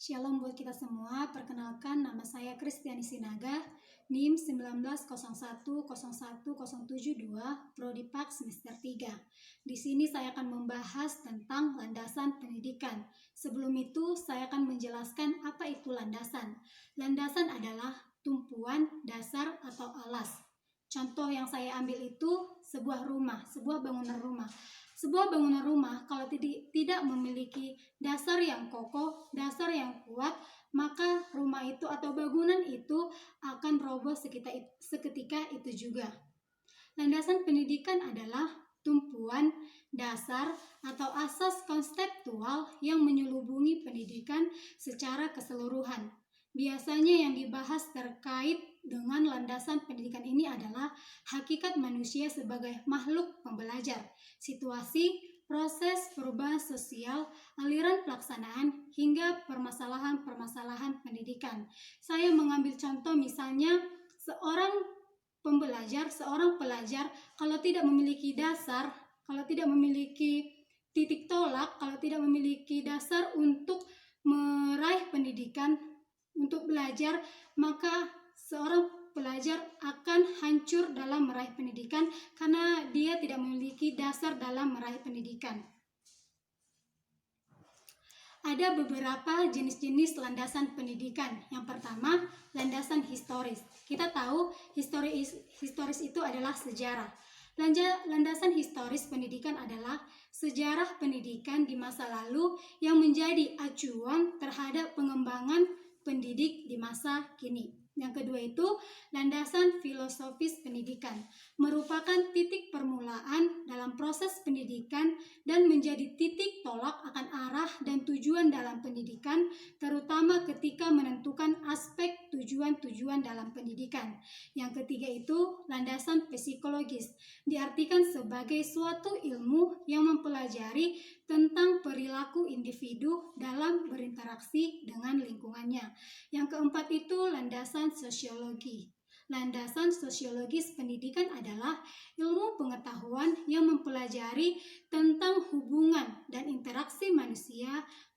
Shalom buat kita semua. Perkenalkan, nama saya Kristiani Sinaga, NIM 1901010772, Prodi Pak semester 3. Di sini saya akan membahas tentang landasan pendidikan. Sebelum itu, saya akan menjelaskan apa itu landasan. Landasan adalah tumpuan, dasar, atau alas. Contoh yang saya ambil itu sebuah rumah, sebuah bangunan rumah. Sebuah bangunan rumah kalau tidak memiliki dasar yang kokoh, dasar yang kuat, maka rumah itu atau bangunan itu akan roboh seketika itu juga. Landasan pendidikan adalah tumpuan, dasar, atau asas konseptual yang menyelubungi pendidikan secara keseluruhan. Biasanya yang dibahas terkait dengan landasan pendidikan ini adalah hakikat manusia sebagai makhluk pembelajar, situasi, proses perubahan sosial, aliran pelaksanaan, hingga permasalahan-permasalahan pendidikan. Saya mengambil contoh misalnya seorang pelajar kalau tidak memiliki dasar, kalau tidak memiliki titik tolak, kalau tidak memiliki dasar untuk meraih pendidikan, untuk belajar, maka seorang pelajar akan hancur dalam meraih pendidikan karena dia tidak memiliki dasar dalam meraih pendidikan. Ada beberapa jenis-jenis landasan pendidikan. Yang pertama, landasan historis. Kita tahu historis itu adalah sejarah. Landasan historis pendidikan adalah sejarah pendidikan di masa lalu yang menjadi acuan terhadap pengembangan pendidik di masa kini. Yang kedua itu landasan filosofis pendidikan, merupakan titik permulaan dalam proses pendidikan dan menjadi titik tolak akan arah dan tujuan dalam pendidikan, terutama ketika menentukan aspek tujuan-tujuan dalam pendidikan. Yang ketiga itu landasan psikologis, diartikan sebagai suatu ilmu yang mempelajari tentang perilaku individu dalam berinteraksi dengan lingkungannya. Yang keempat itu landasan sosiologi. Landasan sosiologis pendidikan adalah ilmu pengetahuan yang mempelajari tentang hubungan dan interaksi manusia,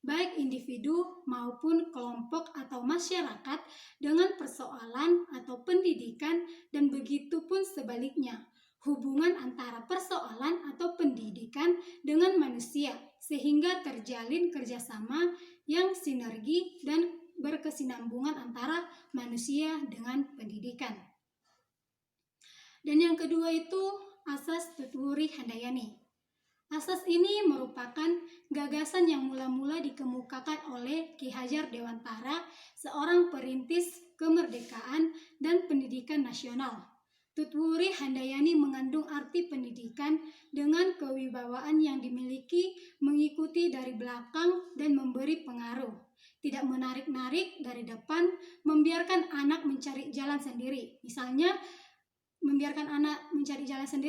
baik individu maupun kelompok atau masyarakat, dengan persoalan atau pendidikan, dan begitu pun sebaliknya, hubungan antara persoalan atau pendidikan dengan manusia, sehingga terjalin kerjasama yang sinergi dan berkesinambungan antara manusia dengan pendidikan. Dan yang kedua itu asas Tutwuri Handayani. Asas ini merupakan gagasan yang mula-mula dikemukakan oleh Ki Hajar Dewantara, seorang perintis kemerdekaan dan pendidikan nasional. Tutwuri Handayani mengandung arti pendidikan dengan kewibawaan yang dimiliki, mengikuti dari belakang dan memberi pengaruh. Tidak menarik-narik dari depan, membiarkan anak mencari jalan sendiri. Misalnya,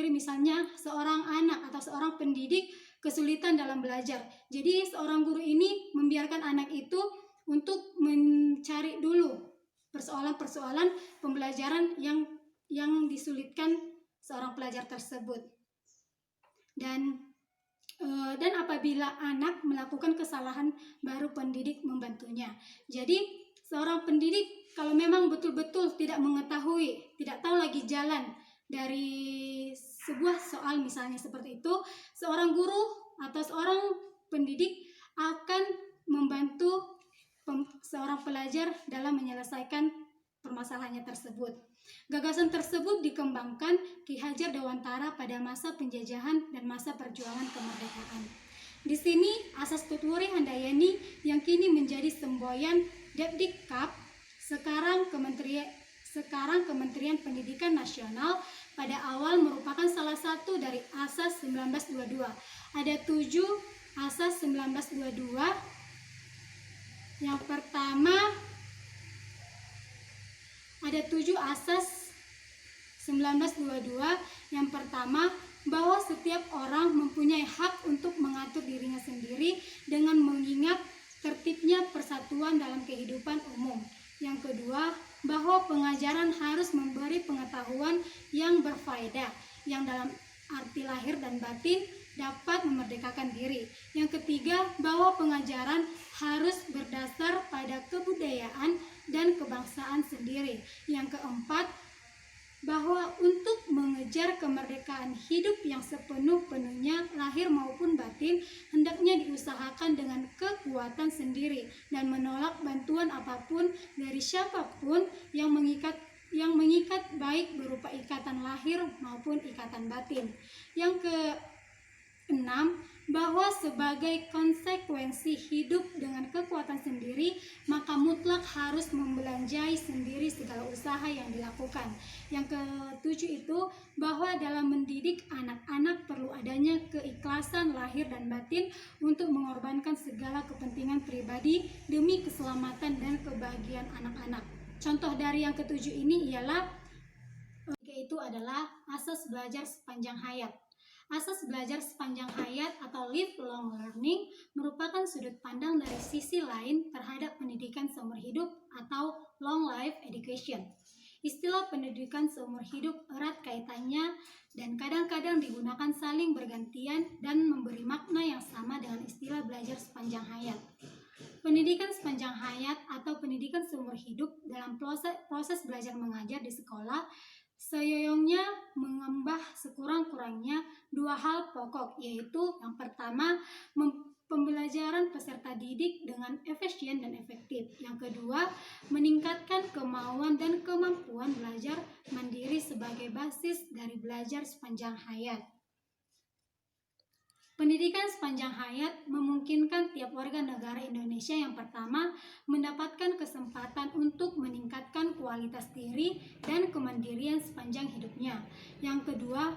misalnya seorang anak atau seorang pendidik kesulitan dalam belajar. Jadi seorang guru ini membiarkan anak itu untuk mencari dulu persoalan-persoalan pembelajaran yang disulitkan seorang pelajar tersebut. Dan apabila anak melakukan kesalahan, baru pendidik membantunya. Jadi seorang pendidik kalau memang betul-betul tidak mengetahui, tidak tahu lagi jalan dari sebuah soal misalnya seperti itu, seorang guru atau seorang pendidik akan membantu seorang pelajar dalam menyelesaikan permasalahannya tersebut. Gagasan tersebut dikembangkan Ki Hajar Dewantara pada masa penjajahan dan masa perjuangan kemerdekaan. Di sini asas Tutwuri Handayani yang kini menjadi semboyan Depdikap, sekarang Kementerian Pendidikan Nasional, pada awal merupakan salah satu dari asas 1922. Ada 7 asas 1922. Yang pertama, ada 7 asas 1922. Yang pertama, bahwa setiap orang mempunyai hak untuk mengatur dirinya sendiri dengan mengingat tertibnya persatuan dalam kehidupan umum. Yang kedua, bahwa pengajaran harus memberi pengetahuan yang berfaedah, yang dalam arti lahir dan batin dapat memerdekakan diri. Yang ketiga, bahwa pengajaran harus berdasar pada kebudayaan dan kebangsaan sendiri. Yang keempat, bahwa untuk mengejar kemerdekaan hidup yang sepenuh-penuhnya lahir maupun batin hendaknya diusahakan dengan kekuatan sendiri dan menolak bantuan apapun dari siapapun yang mengikat baik berupa ikatan lahir maupun ikatan batin. Yang keenam, bahwa sebagai konsekuensi hidup dengan kekuatan sendiri, maka mutlak harus membelanjai sendiri segala usaha yang dilakukan. Yang ketujuh itu, bahwa dalam mendidik anak-anak perlu adanya keikhlasan lahir dan batin untuk mengorbankan segala kepentingan pribadi demi keselamatan dan kebahagiaan anak-anak. Contoh dari yang ketujuh ini ialah, yaitu adalah asas belajar sepanjang hayat. Asas belajar sepanjang hayat atau lifelong learning merupakan sudut pandang dari sisi lain terhadap pendidikan seumur hidup atau long life education. Istilah pendidikan seumur hidup erat kaitannya dan kadang-kadang digunakan saling bergantian dan memberi makna yang sama dengan istilah belajar sepanjang hayat. Pendidikan sepanjang hayat atau pendidikan seumur hidup dalam proses belajar mengajar di sekolah seyoyongnya mengembang sekurang-kurangnya dua hal pokok, yaitu yang pertama, pembelajaran peserta didik dengan efisien dan efektif. Yang kedua, meningkatkan kemauan dan kemampuan belajar mandiri sebagai basis dari belajar sepanjang hayat. Pendidikan sepanjang hayat memungkinkan tiap warga negara Indonesia yang pertama mendapatkan kesempatan untuk meningkatkan kualitas diri dan kemandirian sepanjang hidupnya. Yang kedua,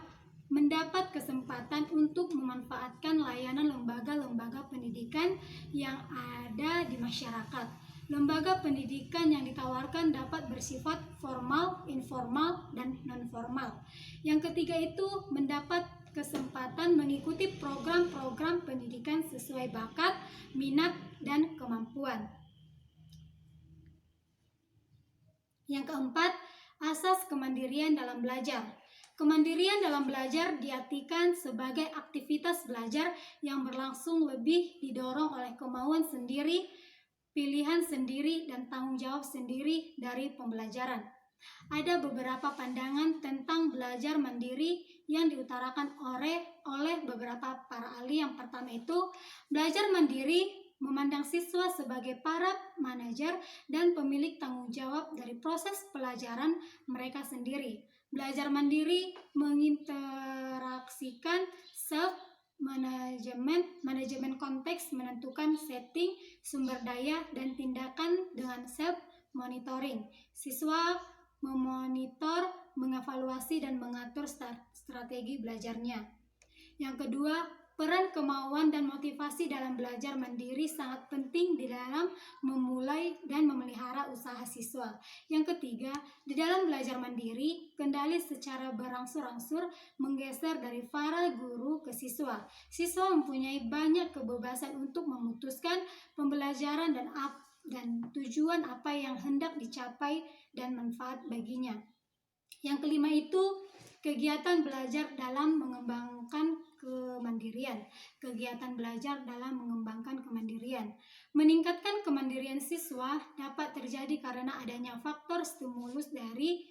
mendapat kesempatan untuk memanfaatkan layanan lembaga-lembaga pendidikan yang ada di masyarakat. Lembaga pendidikan yang ditawarkan dapat bersifat formal, informal, dan non-formal. Yang ketiga itu mendapat kesempatan mengikuti program-program pendidikan sesuai bakat, minat, dan kemampuan. Yang keempat, asas kemandirian dalam belajar. Kemandirian dalam belajar diartikan sebagai aktivitas belajar yang berlangsung lebih didorong oleh kemauan sendiri, pilihan sendiri, dan tanggung jawab sendiri dari pembelajaran. Ada beberapa pandangan tentang belajar mandiri yang diutarakan oleh beberapa para ahli. Yang pertama itu, belajar mandiri memandang siswa sebagai para manajer dan pemilik tanggung jawab dari proses pelajaran mereka sendiri. Belajar mandiri menginteraksikan manajemen konteks, menentukan setting, sumber daya, dan tindakan dengan self-monitoring. Siswa memonitor, mengevaluasi, dan mengatur strategi belajarnya. Yang kedua, peran kemauan dan motivasi dalam belajar mandiri sangat penting di dalam memulai dan memelihara usaha siswa. Yang ketiga, di dalam belajar mandiri, kendali secara berangsur-angsur menggeser dari para guru ke siswa. Siswa mempunyai banyak kebebasan untuk memutuskan pembelajaran dan tujuan apa yang hendak dicapai dan manfaat baginya. Yang kelima itu, kegiatan belajar dalam mengembangkan kemandirian. Kegiatan belajar dalam mengembangkan kemandirian. Meningkatkan kemandirian siswa dapat terjadi karena adanya faktor stimulus dari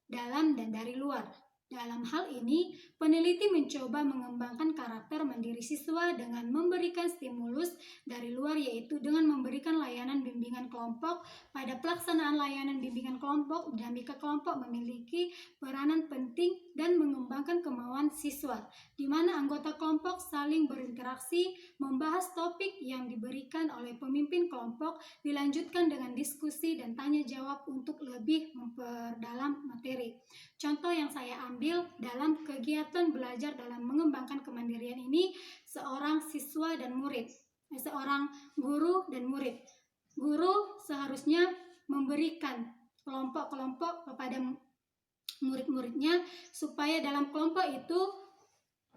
dalam dan dari luar. Dalam hal ini, peneliti mencoba mengembangkan karakter mandiri siswa dengan memberikan stimulus dari luar, yaitu dengan memberikan layanan bimbingan kelompok. Pada pelaksanaan layanan bimbingan kelompok, dinamika kelompok memiliki peranan penting dan mengembangkan kemauan siswa, di mana anggota kelompok saling berinteraksi, membahas topik yang diberikan oleh pemimpin kelompok, dilanjutkan dengan diskusi dan tanya jawab untuk lebih memperdalam materi. Contoh yang saya ambil dalam kegiatan belajar dalam mengembangkan kemandirian ini, seorang siswa dan murid, seorang guru dan murid. Guru seharusnya memberikan kelompok-kelompok kepada murid-muridnya supaya dalam kelompok itu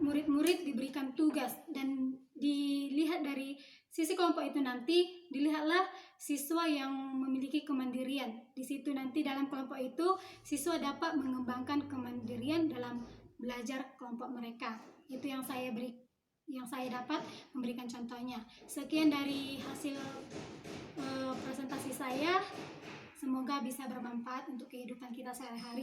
murid-murid diberikan tugas, dan dilihat dari sisi kelompok itu nanti dilihatlah siswa yang memiliki kemandirian. Di situ nanti dalam kelompok itu siswa dapat mengembangkan kemandirian dalam belajar kelompok mereka. Itu yang saya beri yang saya dapat memberikan contohnya. Sekian dari hasil presentasi saya. Semoga bisa bermanfaat untuk kehidupan kita sehari-hari.